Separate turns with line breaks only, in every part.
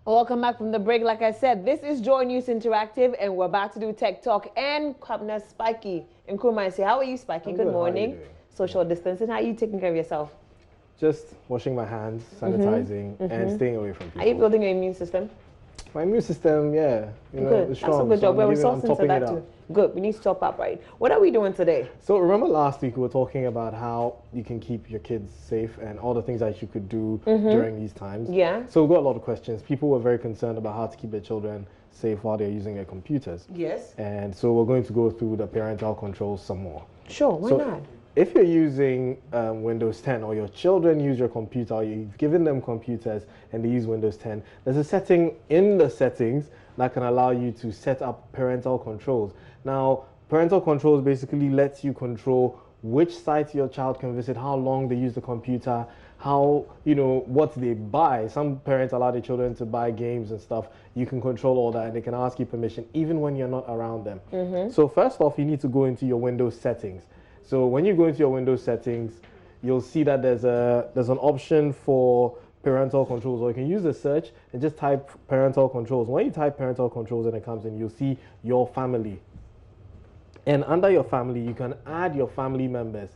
Welcome back from the break. Like I said, this is JoyNews Interactive, and we're about to do Tech Talk and Kapna Spiky and Kurma. Say, how are you, Spiky? Good morning. Social distancing. How are you taking care of yourself?
Just washing my hands, sanitizing, and staying away from people.
Are you building your immune system?
My immune system, yeah,
good. That's a good job. We're resourcing to that too. Good. We need to top up, right? What are we doing today?
So remember last week we were talking about how you can keep your kids safe and all the things that you could do during these times.
Yeah.
So we got a lot of questions. People were very concerned about how to keep their children safe while they're using their computers.
Yes.
And so we're going to go through the parental controls some more.
Sure. Why not?
If you're using Windows 10 or your children use your computer, or you've given them computers and they use Windows 10, there's a setting in the settings that can allow you to set up parental controls. Now, parental controls basically lets you control which sites your child can visit, how long they use the computer, how, what they buy. Some parents allow their children to buy games and stuff. You can control all that and they can ask you permission even when you're not around them. So first off, you need to go into your Windows settings. So when you go into your Windows settings, you'll see that there's an option for parental controls, or you can use the search and just type parental controls. When you type parental controls and it comes in, you'll see your family. And under your family, you can add your family members.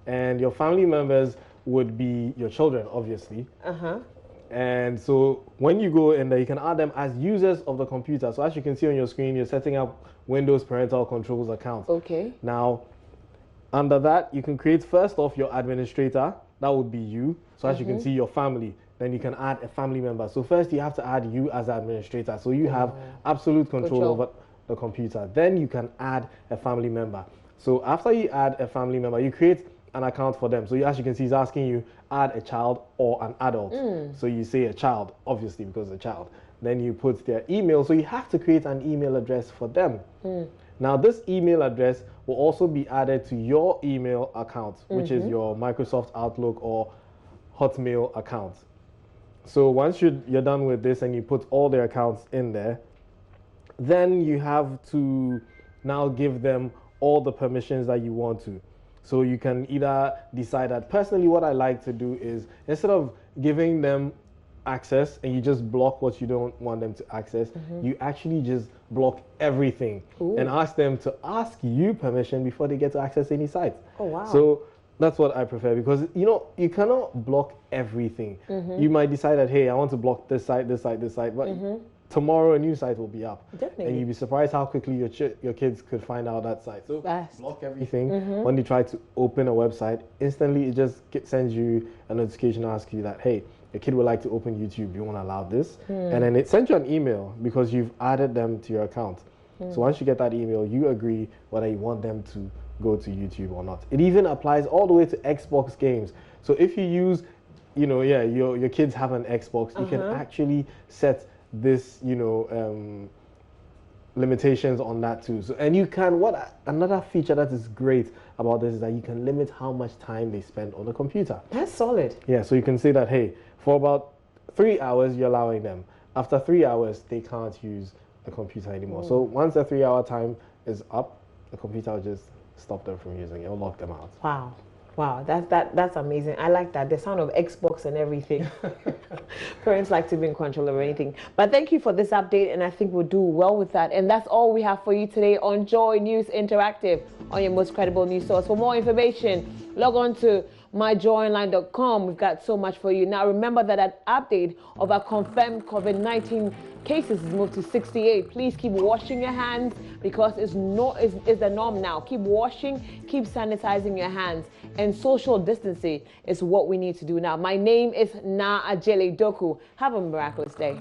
And your family members would be your children, obviously. And so when you go in there, you can add them as users of the computer. So as you can see on your screen, you're setting up Windows parental controls account.
Okay.
Now, under that, you can create first off your administrator. That would be you. So as you can see, your family. Then you can add a family member. So first you have to add you as administrator. So you have absolute control over the computer. Then you can add a family member. So after you add a family member, you create an account for them. So as you can see, it's asking you add a child or an adult. So you say a child, obviously, because it's a child. Then you put their email. So you have to create an email address for them. Now, this email address will also be added to your email account, which is your Microsoft Outlook or Hotmail account. So once you're done with this and you put all their accounts in there, then you have to now give them all the permissions that you want to. So you can either decide that, personally, what I like to do is, instead of giving them access and you just block what you don't want them to access, you actually just block everything and ask them to ask you permission before they get to access any site.
Oh, wow.
So that's what I prefer, because you cannot block everything. You might decide that, hey, I want to block this site, but tomorrow a new site will be up.
Definitely.
And you'd be surprised how quickly your kids could find out that site. So block everything. When you try to open a website, instantly it just sends you a notification asking you that, hey, your kid would like to open YouTube, do you want to allow this? And then it sends you an email because you've added them to your account. So once you get that email, you agree whether you want them to go to YouTube or not. It even applies all the way to Xbox games. So if you use, your kids have an Xbox, you can actually set this, limitations on that too. So, and you can, another feature that is great about this is that you can limit how much time they spend on the computer.
That's solid.
Yeah, so you can say that, hey, for about 3 hours, you're allowing them. After 3 hours, they can't use the computer anymore. So once the 3 hour time is up, the computer will just stop them from using it. It'll lock them out.
Wow. Wow, that's amazing. I like that. The sound of Xbox and everything. Parents like to be in control of anything. But thank you for this update, and I think we'll do well with that. And that's all we have for you today on JoyNews Interactive, on your most credible news source. For more information, log on to myjoyonline.com. We've got so much for you. Now, remember that an update of our confirmed COVID-19 cases is moved to 68. Please keep washing your hands, because it's the norm now. Keep washing, keep sanitizing your hands, and social distancing is what we need to do now. My name is Na Ajele Doku. Have a miraculous day.